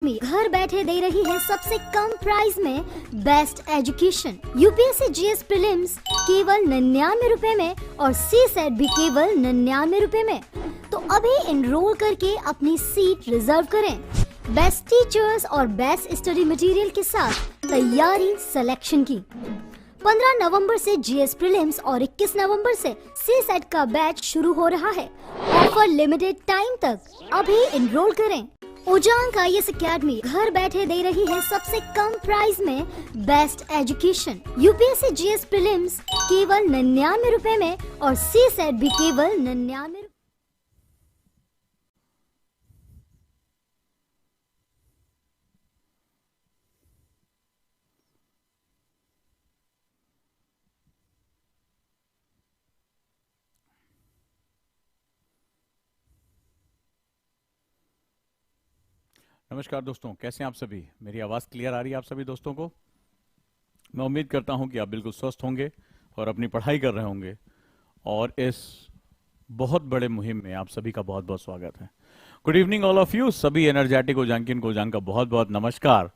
Academy घर बैठे दे रही है सबसे कम प्राइस में best education. UPSC GS prelims केवल 99 रुपए में और सी सेट भी केवल 99 रुपए में। तो अभी एनरोल करके अपनी सीट रिजर्व करें। बेस्ट टीचर्स और बेस्ट स्टडी मटेरियल के साथ तैयारी सिलेक्शन की। 15 नवंबर से जीएस प्रीलिम्स और 21 नवंबर से सी सेट का बैच शुरू हो रहा है। ऑफर लिमिटेड टाइम तक, अभी एनरोल करें। उजांग आईएएस एकेडमी घर बैठे दे रही है सबसे कम प्राइस में best education. UPSC GS prelims केवल 99 रुपए में और सी सेट भी केवल 99। नमस्कार दोस्तों, कैसे हैं आप सभी? मेरी आवाज़ क्लियर आ रही है आप सभी दोस्तों को? मैं उम्मीद करता हूं कि आप बिल्कुल स्वस्थ होंगे और अपनी पढ़ाई कर रहे होंगे। और इस बहुत बड़े मुहिम में आप सभी का बहुत बहुत स्वागत है। Good evening all of you. सभी एनर्जेटिक उजांकिन को उजांग का बहुत बहुत नमस्कार।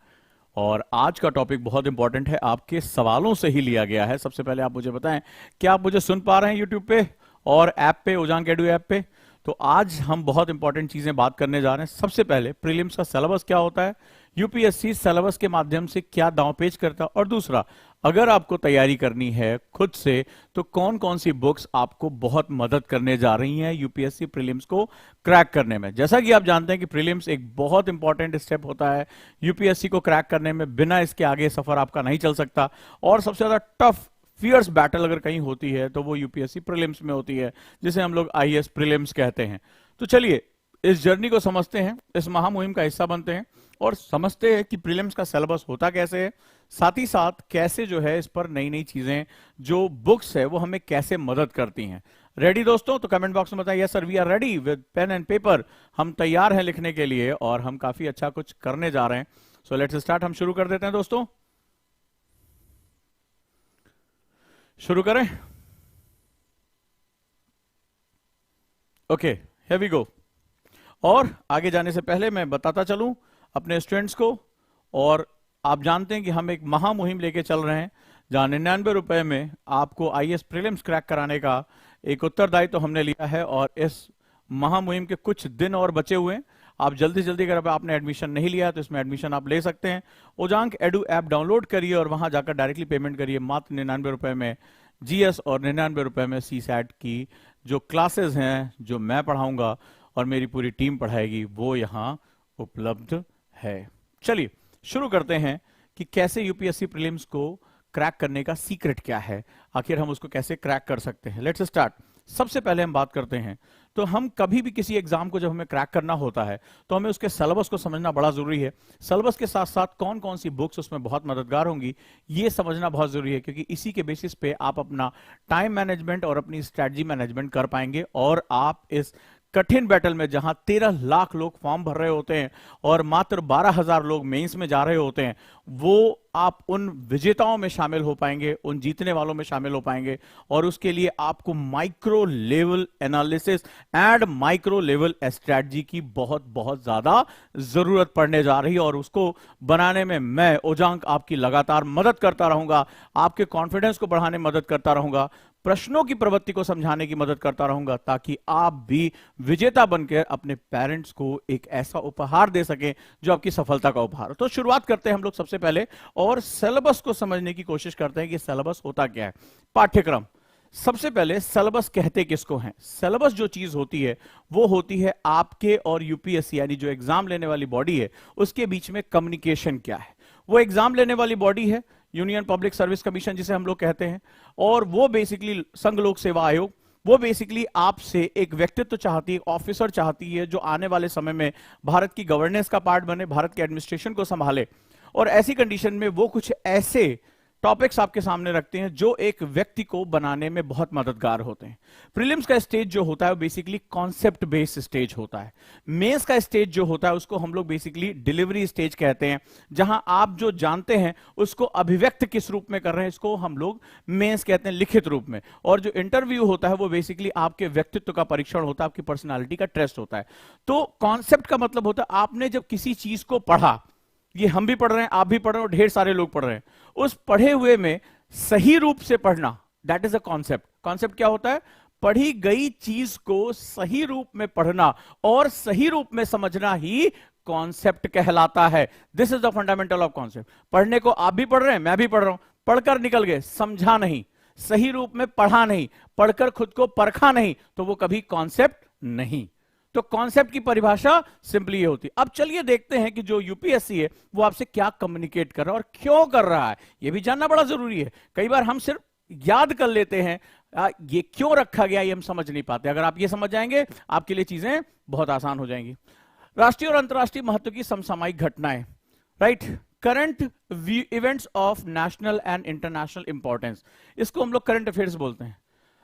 और आज का टॉपिक बहुत इंपॉर्टेंट है, आपके सवालों से ही लिया गया है। सबसे पहले आप मुझे बताएं, क्या आप मुझे सुन पा रहे हैं यूट्यूब पे और ऐप पे, उजांग एडू ऐप पे? तो आज हम बहुत इंपॉर्टेंट चीजें बात करने जा रहे हैं। सबसे पहले प्रीलिम्स का सिलेबस क्या होता है, यूपीएससी सिलेबस के माध्यम से क्या दांवपेच करता है, और दूसरा, अगर आपको तैयारी करनी है खुद से तो कौन कौन सी बुक्स आपको बहुत मदद करने जा रही हैं यूपीएससी प्रीलिम्स को क्रैक करने में। जैसा कि आप जानते हैं कि प्रीलिम्स एक बहुत इंपॉर्टेंट स्टेप होता है यूपीएससी को क्रैक करने में। बिना इसके आगे सफर आपका नहीं चल सकता। और सबसे ज्यादा टफ फियर्स बैटल अगर कहीं होती है तो वो यूपीएससी प्रीलिम्स में होती है, जिसे हम लोग आईएएस प्रीलिम्स कहते हैं। तो चलिए इस जर्नी को समझते हैं, इस महामुहिम का हिस्सा बनते हैं और समझते हैं कि प्रीलिम्स का सिलेबस होता कैसे है, साथ ही साथ कैसे जो है इस पर नई नई चीजें जो बुक्स है वो हमें कैसे मदद करती हैं। रेडी दोस्तों? तो कमेंट बॉक्स में बताइए, yes sir we are ready with pen and paper. हम तैयार हैं लिखने के लिए और हम काफी अच्छा कुछ करने जा रहे हैं। So let's start. हम शुरू कर देते हैं दोस्तों, शुरू करें? Okay, here we go. और आगे जाने से पहले मैं बताता चलूं अपने स्टूडेंट्स को, और आप जानते हैं कि हम एक महामुहिम लेके चल रहे हैं जहां 99 रुपए में आपको आईएएस प्रीलिम्स क्रैक कराने का एक उत्तरदायित्व तो हमने लिया है। और इस महामुहिम के कुछ दिन और बचे हुए हैं। आप जल्दी जल्दी अगर आपने एडमिशन नहीं लिया तो इसमें एडमिशन आप ले सकते हैं। उजांग एडू ऐप डाउनलोड करिए और वहां जाकर डायरेक्टली पेमेंट करिए मात्र 99 रुपए में जीएस और 99 रुपए में सी सैट की जो क्लासेस हैं, जो मैं पढ़ाऊंगा और मेरी पूरी टीम पढ़ाएगी, वो यहां उपलब्ध है। चलिए शुरू करते हैं कि कैसे यूपीएससी प्रीलिम्स को क्रैक करने का सीक्रेट क्या है, आखिर हम उसको कैसे क्रैक कर सकते हैं। Let's start. सबसे पहले हम बात करते हैं, तो हम कभी भी किसी एग्जाम को जब हमें क्रैक करना होता है तो हमें उसके सिलेबस को समझना बड़ा जरूरी है। सिलेबस के साथ साथ कौन कौन सी बुक्स उसमें बहुत मददगार होंगी ये समझना बहुत जरूरी है, क्योंकि इसी के बेसिस पे आप अपना टाइम मैनेजमेंट और अपनी स्ट्रैटेजी मैनेजमेंट कर पाएंगे। और आप इस कठिन बैटल में, जहां 13 लाख लोग फॉर्म भर रहे होते हैं और मात्र 12,000 लोग मेंस में जा रहे होते हैं, वो आप उन विजेताओं में शामिल हो पाएंगे, उन जीतने वालों में शामिल हो पाएंगे। और उसके लिए आपको micro level analysis and micro level strategy की बहुत बहुत ज्यादा जरूरत पड़ने जा रही है। और उसको बनाने में मैं उजांग आपकी लगातार मदद करता रहूंगा, आपके कॉन्फिडेंस को बढ़ाने में मदद करता रहूंगा, प्रश्नों की प्रवृत्ति को समझाने की मदद करता रहूंगा, ताकि आप भी विजेता बनकर अपने पेरेंट्स को एक ऐसा उपहार दे सकें जो आपकी सफलता का उपहार हो। तो शुरुआत करते हैं हम लोग सबसे पहले और सिलेबस को समझने की कोशिश करते हैं कि सिलेबस होता क्या है। पाठ्यक्रम। सबसे पहले सिलेबस कहते किसको हैं? सिलेबस जो चीज होती है वो होती है आपके और यूपीएससी यानी जो एग्जाम लेने वाली बॉडी है उसके बीच में कम्युनिकेशन क्या है। वो एग्जाम लेने वाली बॉडी है यूनियन पब्लिक सर्विस कमीशन, जिसे हम लोग कहते हैं, और वो बेसिकली संघ लोक सेवा आयोग, वो बेसिकली आपसे एक व्यक्तित्व चाहती है, ऑफिसर चाहती है जो आने वाले समय में भारत की गवर्नेंस का पार्ट बने, भारत के एडमिनिस्ट्रेशन को संभाले। और ऐसी कंडीशन में वो कुछ ऐसे टॉपिक्स आपके सामने रखते हैं जो एक व्यक्ति को बनाने में बहुत मददगार होते हैं। प्रीलिम्स का स्टेज जो होता है वो बेसिकली कॉन्सेप्ट बेस्ड स्टेज होता है। मेंस का स्टेज जो होता है उसको हम लोग बेसिकली डिलीवरी स्टेज कहते हैं, जहां आप जो जानते हैं उसको अभिव्यक्त किस रूप में कर रहे हैं, इसको हम लोग मेंस कहते हैं, लिखित रूप में। और जो इंटरव्यू होता है वो बेसिकली आपके व्यक्तित्व का परीक्षण होता है, आपकी पर्सनालिटी का टेस्ट होता है। तो कॉन्सेप्ट का मतलब होता है आपने जब किसी चीज को पढ़ा, ये हम भी पढ़ रहे हैं, आप भी पढ़ रहे हैं, और ढेर सारे लोग पढ़ रहे हैं, उस पढ़े हुए में सही रूप से पढ़ना, that is a concept. Concept क्या होता है? पढ़ी गई चीज को सही रूप में पढ़ना और सही रूप में समझना ही कॉन्सेप्ट कहलाता है। This is the fundamental of concept. पढ़ने को आप भी पढ़ रहे हैं, मैं भी पढ़ रहा हूं, पढ़कर निकल गए, समझा नहीं, सही रूप में पढ़ा नहीं, पढ़कर खुद को परखा नहीं, तो वो कभी कॉन्सेप्ट नहीं। तो कॉन्सेप्ट की परिभाषा सिंपली ये होती है। अब चलिए देखते हैं कि जो यूपीएससी है वो आपसे क्या कम्युनिकेट कर रहा है और क्यों कर रहा है, ये भी जानना बड़ा जरूरी है। कई बार हम सिर्फ याद कर लेते हैं, ये क्यों रखा गया ये हम समझ नहीं पाते। अगर आप ये समझ जाएंगे आपके लिए चीजें बहुत आसान हो जाएंगी। राष्ट्रीय और अंतर्राष्ट्रीय महत्व की समसामयिक घटनाएं, right, current events of national and international importance, इसको हम लोग करंट अफेयर्स बोलते हैं।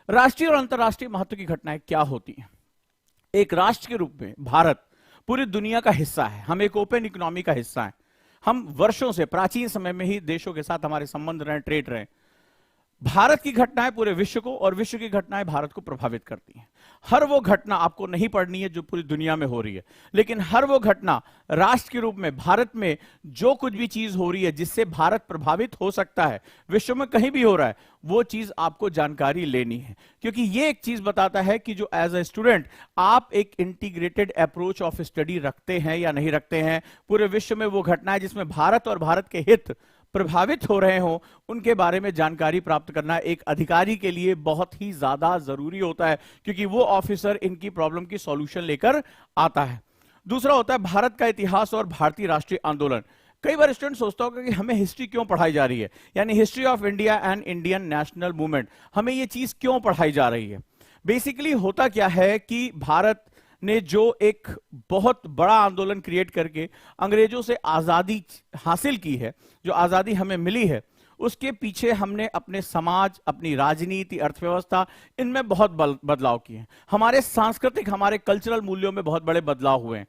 राष्ट्रीय और अंतर्राष्ट्रीय महत्व की घटनाएं क्या होती हैं? एक राष्ट्र के रूप में भारत पूरी दुनिया का हिस्सा है, हम एक ओपन इकोनॉमी का हिस्सा है। हम वर्षों से, प्राचीन समय में ही देशों के साथ हमारे संबंध रहे, ट्रेड रहे। भारत की घटनाएं पूरे विश्व को और विश्व की घटनाएं भारत को प्रभावित करती हैं। हर वो घटना आपको नहीं पढ़नी है जो पूरी दुनिया में हो रही है, लेकिन हर वो घटना राष्ट्र के रूप में भारत में जो कुछ भी चीज हो रही है जिससे भारत प्रभावित हो सकता है, विश्व में कहीं भी हो रहा है, वो चीज आपको जानकारी लेनी है। क्योंकि ये एक चीज बताता है कि जो एज ए स्टूडेंट आप एक इंटीग्रेटेड अप्रोच ऑफ स्टडी रखते हैं या नहीं रखते हैं। पूरे विश्व में वो घटनाएं जिसमें भारत और भारत के हित प्रभावित हो रहे हो, उनके बारे में जानकारी प्राप्त करना एक अधिकारी के लिए बहुत ही ज्यादा जरूरी होता है, क्योंकि वो ऑफिसर इनकी प्रॉब्लम की सॉल्यूशन लेकर आता है। दूसरा होता है भारत का इतिहास और भारतीय राष्ट्रीय आंदोलन। कई बार स्टूडेंट सोचता होगा कि हमें हिस्ट्री क्यों पढ़ाई जा रही है, यानी history of India and Indian national movement, हमें ये चीज क्यों पढ़ाई जा रही है। बेसिकली होता क्या है कि भारत ने जो एक बहुत बड़ा आंदोलन क्रिएट करके अंग्रेजों से आजादी हासिल की है, जो आजादी हमें मिली है, उसके पीछे हमने अपने समाज, अपनी राजनीति, अर्थव्यवस्था, इनमें बहुत बदलाव किए हैं। हमारे सांस्कृतिक, हमारे कल्चरल मूल्यों में बहुत बड़े बदलाव हुए हैं।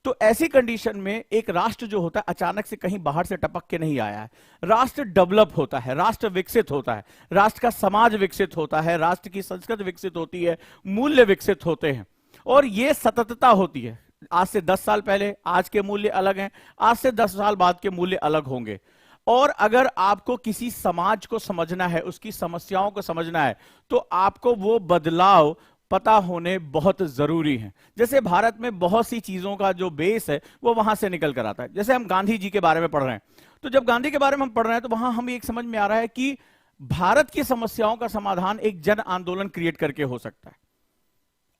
तो ऐसी कंडीशन में एक राष्ट्र जो होता है अचानक से कहीं बाहर से टपक के नहीं आया है। राष्ट्र डेवलप होता है, राष्ट्र विकसित होता है, राष्ट्र का समाज विकसित होता है, राष्ट्र की संस्कृति विकसित होती है, मूल्य विकसित होते हैं, और ये सततता होती है। आज से 10 साल पहले आज के मूल्य अलग हैं, आज से 10 साल बाद के मूल्य अलग होंगे। और अगर आपको किसी समाज को समझना है, उसकी समस्याओं को समझना है, तो आपको वो बदलाव पता होने बहुत जरूरी है। जैसे भारत में बहुत सी चीजों का जो बेस है वो वहां से निकल कर आता है। जैसे हम गांधी जी के बारे में पढ़ रहे हैं, तो जब गांधी के बारे में हम पढ़ रहे हैं तो वहां हमें एक समझ में आ रहा है कि भारत की समस्याओं का समाधान एक जन आंदोलन क्रिएट करके हो सकता है।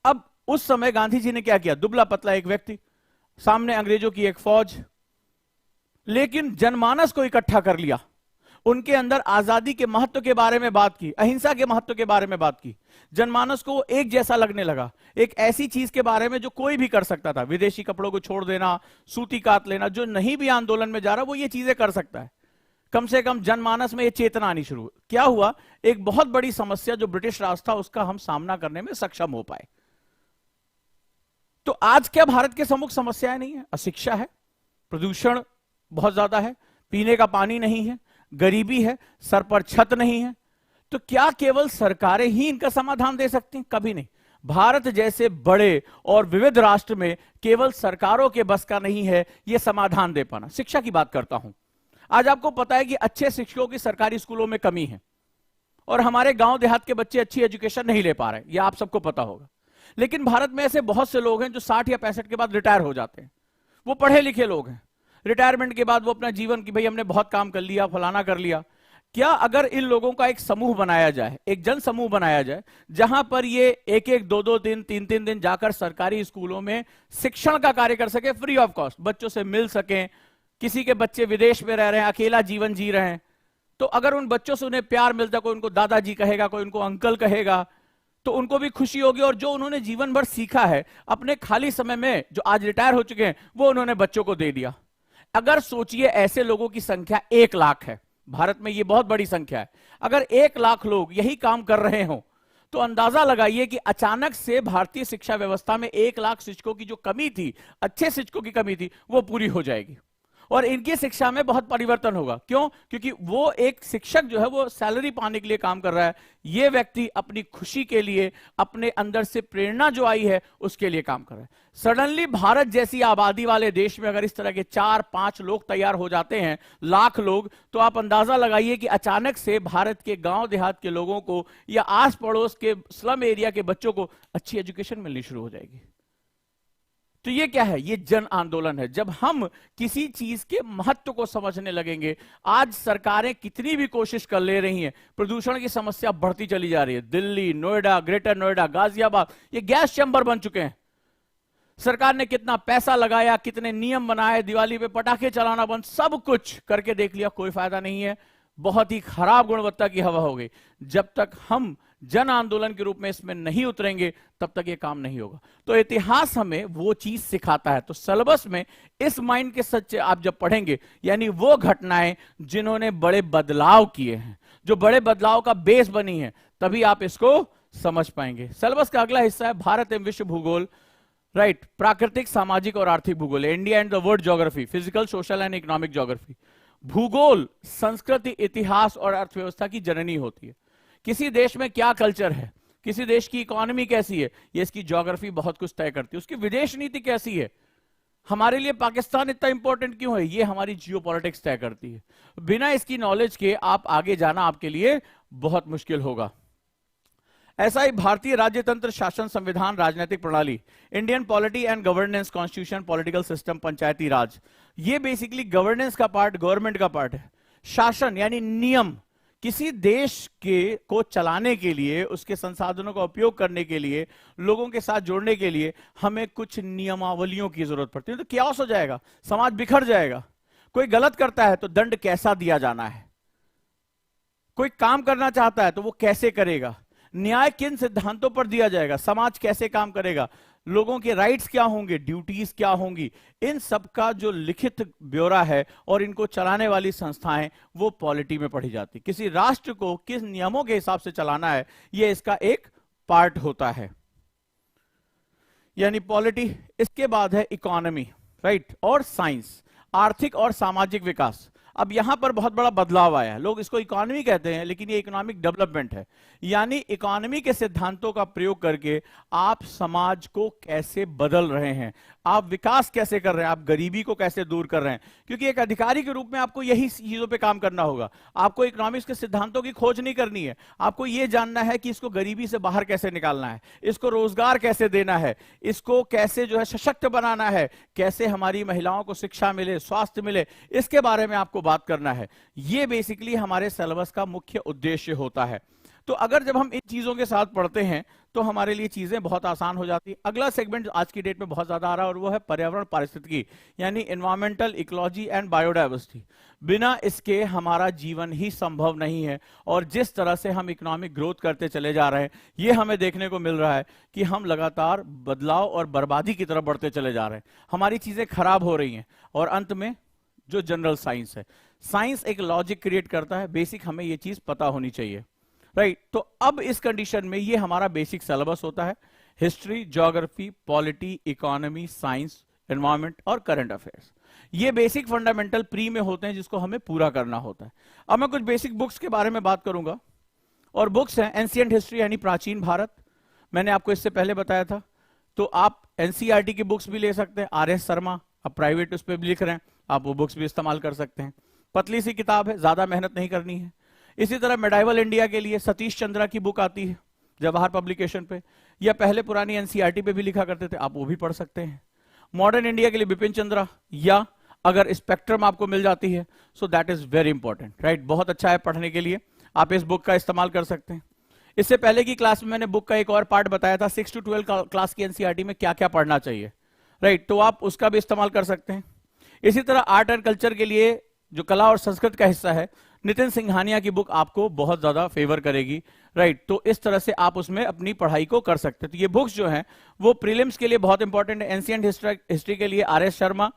अब उस समय गांधी जी ने क्या किया? दुबला पतला एक व्यक्ति, सामने अंग्रेजों की एक फौज, लेकिन जनमानस को इकट्ठा कर लिया, उनके अंदर आजादी के महत्व के बारे में बात की, अहिंसा के महत्व के बारे में बात की। जनमानस को एक जैसा लगने लगा, एक ऐसी चीज के बारे में जो कोई भी कर सकता था, विदेशी कपड़ों को छोड़ देना, सूती काट लेना, जो नहीं भी आंदोलन में जा रहा वो ये चीजें कर सकता है। कम से कम जनमानस में ये चेतना आनी शुरू। क्या हुआ? एक बहुत बड़ी समस्या जो ब्रिटिश राज था उसका हम सामना करने में सक्षम हो पाए। तो आज क्या भारत के सम्मुख समस्याएं नहीं है? अशिक्षा है, प्रदूषण बहुत ज्यादा है, पीने का पानी नहीं है, गरीबी है, सर पर छत नहीं है। तो क्या केवल सरकारें ही इनका समाधान दे सकती हैं? कभी नहीं। भारत जैसे बड़े और विविध राष्ट्र में केवल सरकारों के बस का नहीं है यह समाधान दे पाना। शिक्षा की बात करता हूं, आज आपको पता है कि अच्छे शिक्षकों की सरकारी स्कूलों में कमी है और हमारे गांव देहात के बच्चे अच्छी एजुकेशन नहीं ले पा रहे, यह आप सबको पता होगा। लेकिन भारत में ऐसे बहुत से लोग हैं जो 60 या 65 के बाद रिटायर हो जाते हैं। वो पढ़े लिखे लोग हैं, रिटायरमेंट के बाद वो अपना जीवन की भाई हमने बहुत काम कर लिया, फलाना कर लिया। क्या अगर इन लोगों का एक समूह बनाया जाए, एक जन समूह बनाया जाए, जहां पर ये एक एक, दो दो दिन, तीन तीन दिन जाकर सरकारी स्कूलों में शिक्षण का कार्य कर सके, फ्री ऑफ कॉस्ट, बच्चों से मिल सकें, किसी के बच्चे विदेश में रह रहे हैं, अकेला जीवन जी रहे हैं, तो अगर उन बच्चों से उन्हें प्यार मिलता, कोई उनको दादाजी कहेगा, कोई उनको अंकल कहेगा, तो उनको भी खुशी होगी। और जो उन्होंने जीवन भर सीखा है अपने खाली समय में, जो आज रिटायर हो चुके हैं, वो उन्होंने बच्चों को दे दिया। अगर सोचिए ऐसे लोगों की संख्या 1 लाख है, भारत में ये बहुत बड़ी संख्या है। अगर 1 लाख लोग यही काम कर रहे हो तो अंदाजा लगाइए कि अचानक से भारतीय शिक्षा व्यवस्था में 1 लाख शिक्षकों की जो कमी थी, अच्छे शिक्षकों की कमी थी, वो पूरी हो जाएगी और इनकी शिक्षा में बहुत परिवर्तन होगा। क्यों? क्योंकि वो एक शिक्षक जो है वो सैलरी पाने के लिए काम कर रहा है, ये व्यक्ति अपनी खुशी के लिए, अपने अंदर से प्रेरणा जो आई है उसके लिए काम कर रहा है। सडनली भारत जैसी आबादी वाले देश में अगर इस तरह के 4-5 लोग तैयार हो जाते हैं, लाख लोग, तो आप अंदाजा लगाइए कि अचानक से भारत के गांव देहात के लोगों को या आस पड़ोस के स्लम एरिया के बच्चों को अच्छी एजुकेशन मिलनी शुरू हो जाएगी। तो ये क्या है? ये जन आंदोलन है। जब हम किसी चीज के महत्व को समझने लगेंगे, आज सरकारें कितनी भी कोशिश कर ले रही हैं, प्रदूषण की समस्या बढ़ती चली जा रही है। दिल्ली, नोएडा, ग्रेटर नोएडा, गाजियाबाद, ये गैस चैम्बर बन चुके हैं। सरकार ने कितना पैसा लगाया, कितने नियम बनाए, दिवाली पे पटाखे चलाना बंद, सब कुछ करके देख लिया, कोई फायदा नहीं है। बहुत ही खराब गुणवत्ता की हवा हो गई। जब तक हम जन आंदोलन के रूप में इसमें नहीं उतरेंगे तब तक ये काम नहीं होगा। तो इतिहास हमें वो चीज सिखाता है। तो सिलेबस में इस माइंड के सच्चे आप जब पढ़ेंगे, यानी वो घटनाएं जिन्होंने बड़े बदलाव किए हैं, जो बड़े बदलाव का बेस बनी है, तभी आप इसको समझ पाएंगे। सिलेबस का अगला हिस्सा है भारत एवं विश्व भूगोल, राइट। प्राकृतिक, सामाजिक और आर्थिक भूगोल, India and the world geography, physical, social and economic geography. भूगोल संस्कृति, इतिहास और अर्थव्यवस्था की जननी होती है। किसी देश में क्या कल्चर है, किसी देश की इकोनॉमी कैसी है, ये इसकी ज्योग्राफी बहुत कुछ तय करती है। उसकी विदेश नीति कैसी है, हमारे लिए पाकिस्तान इतना इंपॉर्टेंट क्यों है, ये हमारी जियोपॉलिटिक्स तय करती है। बिना इसकी नॉलेज के आप आगे जाना आपके लिए बहुत मुश्किल होगा। ऐसा ही भारतीय राज्यतंत्र, शासन, संविधान, राजनीतिक प्रणाली, Indian polity and governance, constitution, political system, Panchayati Raj, ये बेसिकली गवर्नेंस का पार्ट, गवर्नमेंट का पार्ट है। शासन यानी नियम, किसी देश के को चलाने के लिए, उसके संसाधनों का उपयोग करने के लिए, लोगों के साथ जोड़ने के लिए हमें कुछ नियमावलियों की जरूरत पड़ती है। तो क्या हो जाएगा, समाज बिखर जाएगा। कोई गलत करता है तो दंड कैसा दिया जाना है, कोई काम करना चाहता है तो वो कैसे करेगा, न्याय किन सिद्धांतों पर दिया जाएगा, समाज कैसे काम करेगा, लोगों के राइट्स क्या होंगे, ड्यूटीज क्या होंगी, इन सब का जो लिखित ब्यौरा है और इनको चलाने वाली संस्थाएं वो पॉलिटी में पढ़ी जाती। किसी राष्ट्र को किस नियमों के हिसाब से चलाना है, ये इसका एक पार्ट होता है, यानी पॉलिटी। इसके बाद है इकोनॉमी, राइट, और साइंस, आर्थिक और सामाजिक विकास। अब यहां पर बहुत बड़ा बदलाव आया है, लोग इसको इकोनॉमी कहते हैं लेकिन ये इकोनॉमिक डेवलपमेंट है। यानी इकोनॉमी के सिद्धांतों का प्रयोग करके आप समाज को कैसे बदल रहे हैं, आप विकास कैसे कर रहे हैं, आप गरीबी को कैसे दूर कर रहे हैं। क्योंकि एक अधिकारी के रूप में आपको यही चीजों पे काम करना होगा। आपको इकोनॉमिक्स के सिद्धांतों की खोज नहीं करनी है, आपको यह जानना है कि इसको गरीबी से बाहर कैसे निकालना है, इसको रोजगार कैसे देना है, इसको कैसे जो है सशक्त बनाना है, कैसे हमारी महिलाओं को शिक्षा मिले, स्वास्थ्य मिले, इसके बारे में आपको बात करना है। यह बेसिकली हमारे सिलेबस का मुख्य उद्देश्य होता है। तो अगर जब हम इन चीजों के साथ पढ़ते हैं तो हमारे लिए चीजें बहुत आसान हो जाती है। अगला सेगमेंट आज की डेट में बहुत ज्यादा आ रहा है और वो है पर्यावरण पारिस्थितिकी, यानी एनवायरमेंटल इकोलॉजी एंड बायोडाइवर्सिटी। बिना इसके हमारा जीवन ही संभव नहीं है। और जिस तरह से हम इकोनॉमिक ग्रोथ करते चले जा रहे हैं, ये हमें देखने को मिल रहा है कि हम लगातार बदलाव और बर्बादी की तरफ बढ़ते चले जा रहे हैं, हमारी चीजें खराब हो रही हैं। और अंत में जो जनरल साइंस है, साइंस एक लॉजिक क्रिएट करता है, बेसिक हमें ये चीज पता होनी चाहिए, राइट। तो अब इस कंडीशन में ये हमारा बेसिक सिलेबस होता है, history, geography, polity, economy, science, environment और करंट अफेयर्स। ये बेसिक फंडामेंटल प्री में होते हैं जिसको हमें पूरा करना होता है। अब मैं कुछ बेसिक बुक्स के बारे में बात करूंगा, और बुक्स हैं एंशिएंट हिस्ट्री यानी प्राचीन भारत, मैंने आपको इससे पहले बताया था। तो आप एनसीईआरटी की बुक्स भी ले सकते हैं, आर.एस. शर्मा, आप प्राइवेट उस पर भी लिख रहे हैं, आप वो बुक्स भी इस्तेमाल कर सकते हैं। पतली सी किताब है, ज्यादा मेहनत नहीं करनी है। इसी तरह मेडाइवल इंडिया के लिए सतीश चंद्रा की बुक आती है जवाहर पब्लिकेशन पे, या पहले पुरानी एनसीईआरटी पे भी लिखा करते थे, आप वो भी पढ़ सकते हैं। मॉडर्न इंडिया के लिए बिपिन चंद्रा, या अगर स्पेक्ट्रम आपको मिल जाती है so that is very important, right, बहुत अच्छा है पढ़ने के लिए, आप इस बुक का इस्तेमाल कर सकते हैं। इससे पहले की क्लास में मैंने बुक का एक और पार्ट बताया था, 6 to 12 क्लास की एनसीईआरटी में क्या क्या पढ़ना चाहिए, राइट, तो आप उसका भी इस्तेमाल कर सकते हैं। इसी तरह आर्ट एंड कल्चर के लिए जो कला और संस्कृत का हिस्सा है, नितिन सिंघानिया की बुक आपको बहुत ज्यादा फेवर करेगी, राइट। तो इस तरह से आप उसमें अपनी पढ़ाई को कर सकते हैं। तो ये बुक्स जो हैं वो प्रीलिम्स के लिए बहुत इंपॉर्टेंट है। एंशिएंट हिस्ट्री के लिए आर.एस. शर्मा,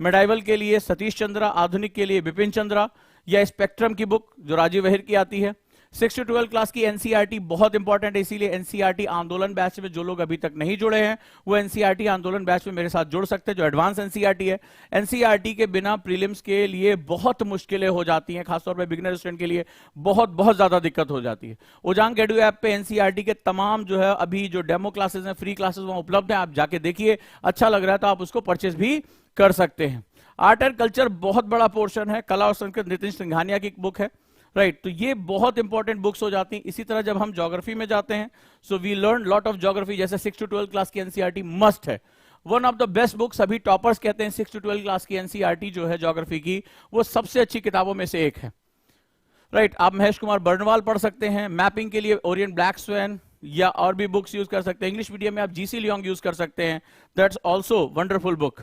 मेडाइवल के लिए सतीश चंद्रा, आधुनिक के लिए बिपिन चंद्रा, या स्पेक्ट्रम की बुक जो राजीव वहीर की आती है। 6 to 12 क्लास की एनसीईआरटी बहुत इंपॉर्टेंट है, इसीलिए एनसीईआरटी आंदोलन बैच में जो लोग अभी तक नहीं जुड़े हैं वो एनसीईआरटी आंदोलन बैच में मेरे साथ जुड़ सकते हैं, जो एडवांस एनसीईआरटी है। एनसीईआरटी के बिना प्रीलिम्स के लिए बहुत मुश्किलें हो जाती हैं, खासतौर पे बिगिनर स्टूडेंट के लिए बहुत बहुत ज्यादा दिक्कत हो जाती है। ओजांग एडू ऐप पे एनसीईआरटी के तमाम जो है अभी जो डेमो क्लासेस हैं, फ्री क्लासेस वहां उपलब्ध हैं, आप जाके देखिए, अच्छा लग रहा है तो आप उसको परचेज भी कर सकते हैं। आर्ट एंड कल्चर बहुत बड़ा पोर्शन है, कला और संस्कृत नितिन सिंघानिया की बुक है, राइट तो ये बहुत इंपॉर्टेंट बुक्स हो जाती हैं। इसी तरह जब हम ज्योग्राफी में जाते हैं, so we learn lot of geography, जैसे 6 to 12 क्लास की एनसीईआरटी मस्ट है, one of the best books. अभी टॉपर्स कहते हैं 6 to 12 क्लास की एनसीईआरटी जो है ज्योग्राफी की, वो सबसे अच्छी किताबों में से एक है, राइट आप महेश कुमार बर्नवाल पढ़ सकते हैं, मैपिंग के लिए ओरिएंट ब्लैक स्वैन या और भी बुक्स यूज कर सकते हैं। इंग्लिश मीडियम में आप जीसी लियोंग यूज कर सकते हैं, that's also wonderful book,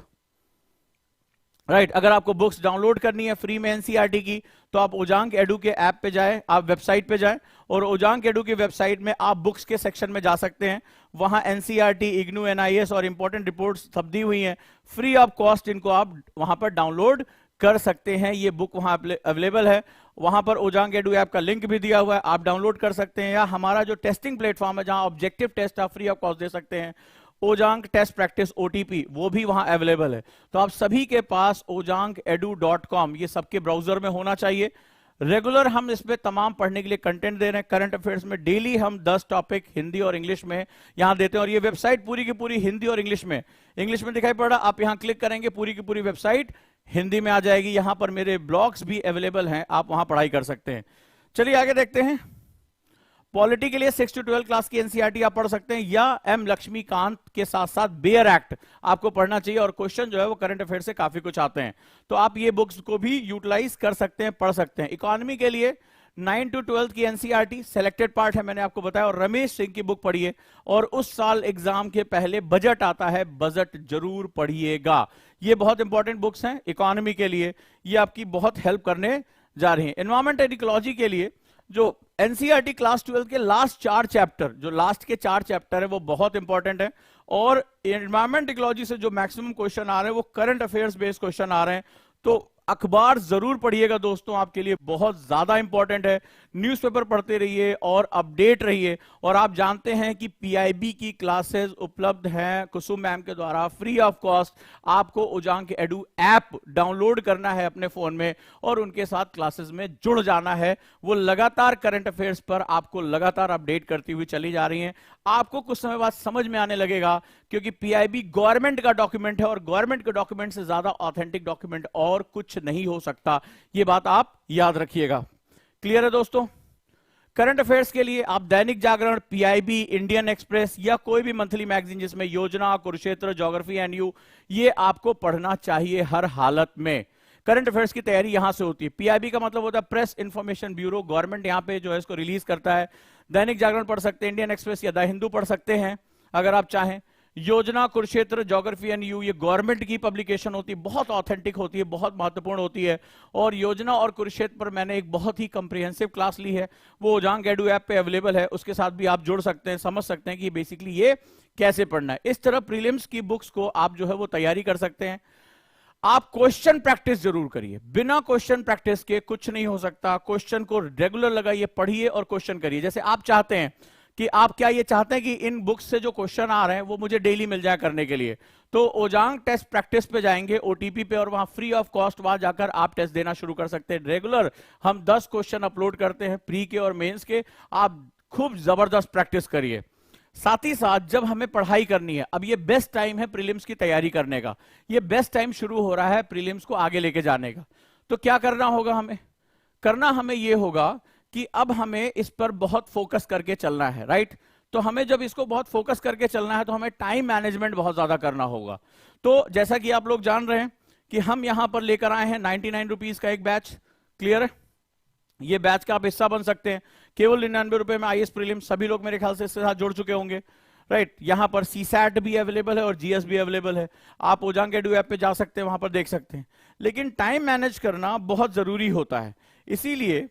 right अगर आपको बुक्स डाउनलोड करनी है फ्री में एनसीईआरटी की, तो आप ओजांग एडू के ऐप पे जाएं, आप वेबसाइट पे जाएं और ओजांग एडू की वेबसाइट में आप बुक्स के सेक्शन में जा सकते हैं। वहां एनसीईआरटी, इग्नू, एनआईएस और इंपॉर्टेंट रिपोर्ट्स सब दी हुई हैं, फ्री ऑफ कॉस्ट इनको आप वहां पर डाउनलोड कर सकते हैं। ये बुक वहां अवेलेबल है, वहां पर ओजांग एडू ऐप का लिंक भी दिया हुआ है, आप डाउनलोड कर सकते हैं। या हमारा जो टेस्टिंग प्लेटफॉर्म है जहां ऑब्जेक्टिव टेस्ट आप फ्री ऑफ कॉस्ट दे सकते हैं, ओजांग टेस्ट प्रैक्टिस ओटीपी, वो भी वहां अवेलेबल है। तो आप सभी के पास ojangedu.com ये सबके ब्राउजर में होना चाहिए। रेगुलर हम इसमें तमाम पढ़ने के लिए कंटेंट दे रहे हैं। करंट अफेयर्स में डेली हम 10 टॉपिक हिंदी और इंग्लिश में यहां देते हैं, और ये वेबसाइट पूरी की पूरी हिंदी और इंग्लिश में दिखाई पड़ रहा, आप यहां क्लिक करेंगे पूरी की पूरी वेबसाइट हिंदी में आ जाएगी। यहां पर मेरे ब्लॉग्स भी अवेलेबल हैं, आप वहां पढ़ाई कर सकते हैं। चलिए आगे देखते हैं। पॉलिटी के लिए 6 to 12 क्लास की एनसीईआरटी आप पढ़ सकते हैं, या एम लक्ष्मीकांत के साथ साथ बेयर एक्ट आपको पढ़ना चाहिए, और क्वेश्चन जो है वो करंट अफेयर से काफी कुछ आते हैं, तो आप ये बुक्स को भी यूटिलाइज कर सकते हैं, पढ़ सकते हैं। इकोनॉमी के लिए 9 to 12 की एनसीईआरटी सेलेक्टेड पार्ट है, मैंने आपको बताया, और रमेश सिंह की बुक पढ़िए। और उस साल एग्जाम के पहले बजट आता है, बजट जरूर पढ़िएगा। ये बहुत इंपॉर्टेंट बुक्स हैं इकोनॉमी के लिए, ये आपकी बहुत हेल्प करने जा रही है। एनवायरमेंट एंड इकोलॉजी के लिए जो एनसीईआरटी क्लास 12 के लास्ट 4 चैप्टर, जो लास्ट के 4 चैप्टर है वो बहुत इंपॉर्टेंट है, और एनवायरमेंट इकोलॉजी से जो मैक्सिमम क्वेश्चन आ रहे हैं वो करंट अफेयर्स बेस्ड क्वेश्चन आ रहे हैं। तो अखबार जरूर पढ़िएगा दोस्तों, आपके लिए बहुत ज्यादा इंपॉर्टेंट है। न्यूज़पेपर पढ़ते रहिए और अपडेट रहिए। और आप जानते हैं कि पीआईबी की क्लासेस उपलब्ध हैं कुसुम मैम के द्वारा फ्री ऑफ कॉस्ट। आपको ओजांग एडू ऐप डाउनलोड करना है अपने फोन में और उनके साथ क्लासेस में जुड़ जाना है। वो लगातार करंट अफेयर्स पर आपको लगातार अपडेट करती हुई चली जा रही हैं। आपको कुछ समय बाद समझ में आने लगेगा, क्योंकि पीआईबी गवर्नमेंट का डॉक्यूमेंट है और गवर्नमेंट के डॉक्यूमेंट से ज्यादा ऑथेंटिक डॉक्यूमेंट और कुछ नहीं हो सकता। ये बात आप याद रखिएगा। क्लियर है दोस्तों? करंट अफेयर्स के लिए आप Dainik Jagran, PIB, Indian express या कोई भी मंथली मैगजीन जिसमें योजना, कुरुक्षेत्र, ज्योग्राफी एनयू, ये आपको पढ़ना चाहिए हर हालत में। करंट अफेयर्स की तैयारी यहां से होती है। पीआईबी का मतलब होता है प्रेस इंफॉर्मेशन ब्यूरो, गवर्नमेंट यहां पे जो है इसको रिलीज करता है। दैनिक जागरण पढ़ सकते हैं, इंडियन एक्सप्रेस या द हिंदू पढ़ सकते हैं अगर आप चाहें। योजना, कुरुक्षेत्र, ज्योग्राफी एंड यू, ये गवर्नमेंट की पब्लिकेशन होती है, बहुत ऑथेंटिक होती है, बहुत महत्वपूर्ण होती है। और योजना और कुरुक्षेत्र पर मैंने एक बहुत ही कंप्रिहेंसिव क्लास ली है, वो ओजांग एडू ऐप पे अवेलेबल है, उसके साथ भी आप जुड़ सकते हैं, समझ सकते हैं कि बेसिकली ये कैसे पढ़ना है। इस तरह प्रीलिम्स की बुक्स को आप जो है वो तैयारी कर सकते हैं। आप क्वेश्चन प्रैक्टिस जरूर करिए, बिना क्वेश्चन प्रैक्टिस के कुछ नहीं हो सकता। क्वेश्चन को रेगुलर लगाइए, पढ़िए और क्वेश्चन करिए। जैसे आप चाहते हैं कि आप क्या ये चाहते हैं कि इन बुक्स से जो क्वेश्चन आ रहे हैं वो मुझे डेली मिल जाए करने के लिए, तो ओजांग टेस्ट प्रैक्टिस पे जाएंगे ओटीपी पे, और वहां फ्री ऑफ कॉस्ट वहां जाकर आप टेस्ट देना शुरू कर सकते हैं। रेगुलर हम 10 क्वेश्चन अपलोड करते हैं प्री के और मेंस के, आप खूब जबरदस्त प्रैक्टिस करिए। साथ ही साथ जब हमें पढ़ाई करनी है, अब ये बेस्ट टाइम है प्रीलिम्स की तैयारी करने का, ये बेस्ट टाइम शुरू हो रहा है प्रीलिम्स को आगे लेके जाने का। तो क्या करना होगा हमें ये होगा कि अब हमें इस पर बहुत फोकस करके चलना है, राइट। तो हमें जब इसको बहुत फोकस करके चलना है तो हमें टाइम मैनेजमेंट बहुत ज्यादा करना होगा। तो जैसा कि आप लोग जान रहे हैं कि हम यहां पर लेकर आए हैं 99 रुपीज का एक बैच। क्लियर है? ये बैच का आप हिस्सा बन सकते हैं, केवल 99 रुपए में आईएएस प्रीलिम, सभी लोग मेरे ख्याल से इसके साथ जुड़ चुके होंगे, राइट। यहां पर सीसैट भी अवेलेबल है और जीएस भी अवेलेबल है। आप ओजांग एडू ऐप पे जा सकते हैं, वहां पर देख सकते हैं। लेकिन टाइम मैनेज करना बहुत जरूरी होता है, इसीलिए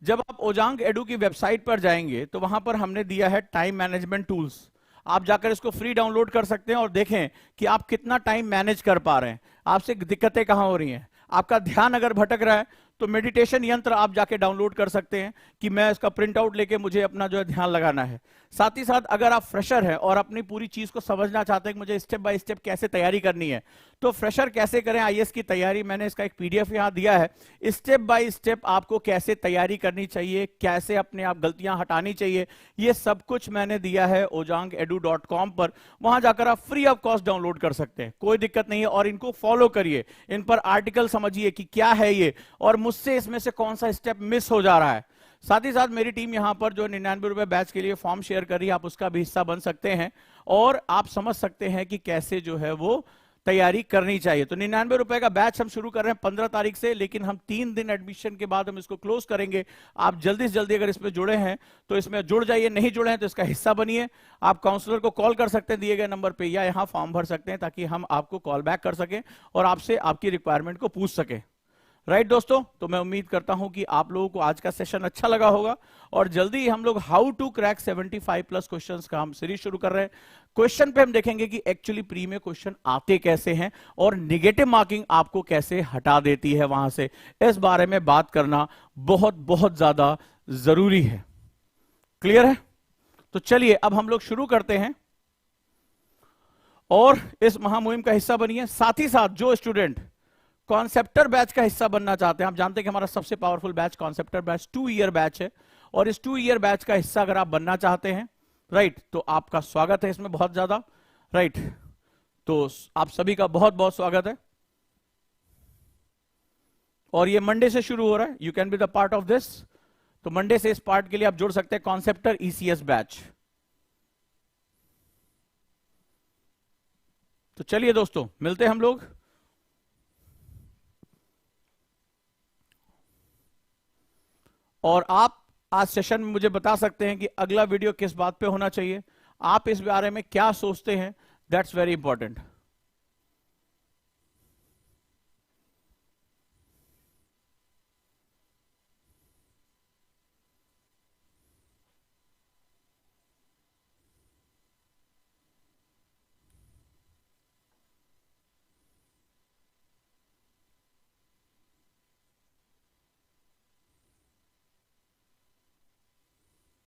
जब आप ओजांग एडू की वेबसाइट पर जाएंगे तो वहां पर हमने दिया है टाइम मैनेजमेंट टूल्स। आप जाकर इसको फ्री डाउनलोड कर सकते हैं और देखें कि आप कितना टाइम मैनेज कर पा रहे हैं, आपसे दिक्कतें कहां हो रही हैं। आपका ध्यान अगर भटक रहा है तो मेडिटेशन यंत्र आप जाके डाउनलोड कर सकते हैं कि मैं इसका प्रिंट आउट लेके मुझे अपना जो है ध्यान लगाना है। साथ ही साथ अगर आप फ्रेशर हैं और अपनी पूरी चीज को समझना चाहते हैं कि मुझे स्टेप बाय स्टेप कैसे तैयारी करनी है, तो फ्रेशर कैसे करें आईएएस की तैयारी, मैंने इसका एक पीडीएफ यहां दिया है। स्टेप बाय स्टेप आपको कैसे तैयारी करनी चाहिए, कैसे अपने आप गलतियां हटानी चाहिए, ये सब कुछ मैंने दिया है ojangedu.com पर। वहां जाकर आप फ्री ऑफ कॉस्ट डाउनलोड कर सकते हैं, कोई दिक्कत नहीं है। और इनको फॉलो करिए, इन पर आर्टिकल समझिए कि क्या है ये और मुझसे इसमें से कौन सा स्टेप मिस हो जा रहा है। साथ ही साथ मेरी टीम यहां पर जो 99 रुपए बैच के लिए फॉर्म शेयर कर रही है, आप उसका भी हिस्सा बन सकते हैं और आप समझ सकते हैं कि कैसे जो है वो तैयारी करनी चाहिए। तो 99 रुपए का बैच हम शुरू कर रहे हैं 15 तारीख से, लेकिन हम 3 दिन एडमिशन के बाद हम इसको क्लोज करेंगे। आप जल्दी से जल्दी अगर इसमें जुड़े हैं तो इसमें जुड़ जाइए, नहीं जुड़े हैं तो इसका हिस्सा बनिए। आप काउंसलर को कॉल कर सकते हैं दिए गए नंबर पे, या यहां फॉर्म भर सकते हैं ताकि हम आपको कॉल बैक कर सकें और आपसे आपकी रिक्वायरमेंट को पूछ सकें। राइट दोस्तों, तो मैं उम्मीद करता हूं कि आप लोगों को आज का सेशन अच्छा लगा होगा और जल्दी हम लोग हाउ टू क्रैक 75+ क्वेश्चंस का हम सीरीज शुरू कर रहे हैं। क्वेश्चन पे हम देखेंगे कि एक्चुअली प्री में क्वेश्चन आते कैसे हैं और नेगेटिव मार्किंग आपको कैसे हटा देती है वहां से, इस बारे में बात करना बहुत बहुत ज्यादा जरूरी है। क्लियर है? तो चलिए अब हम लोग शुरू करते हैं और इस महामुहिम का हिस्सा बनिए। साथ ही साथ जो स्टूडेंट कॉन्सेप्टर बैच का हिस्सा बनना चाहते हैं, आप जानते हैं कि हमारा सबसे पावरफुल बैच कॉन्सेप्टर बैच 2 ईयर बैच है, और इस 2 ईयर बैच का हिस्सा अगर आप बनना चाहते हैं, राइट, तो आपका स्वागत है इसमें बहुत ज्यादा। राइट, तो आप सभी का बहुत बहुत स्वागत है और ये मंडे से शुरू हो रहा है। You can be the part of this. तो मंडे से इस पार्ट के लिए आप जुड़ सकते हैं, कॉन्सेप्टर ईसीएस बैच। तो चलिए दोस्तों, मिलते हैं हम लोग। और आप आज सेशन में मुझे बता सकते हैं कि अगला वीडियो किस बात पे होना चाहिए, आप इस बारे में क्या सोचते हैं, दैट्स वेरी इंपॉर्टेंट।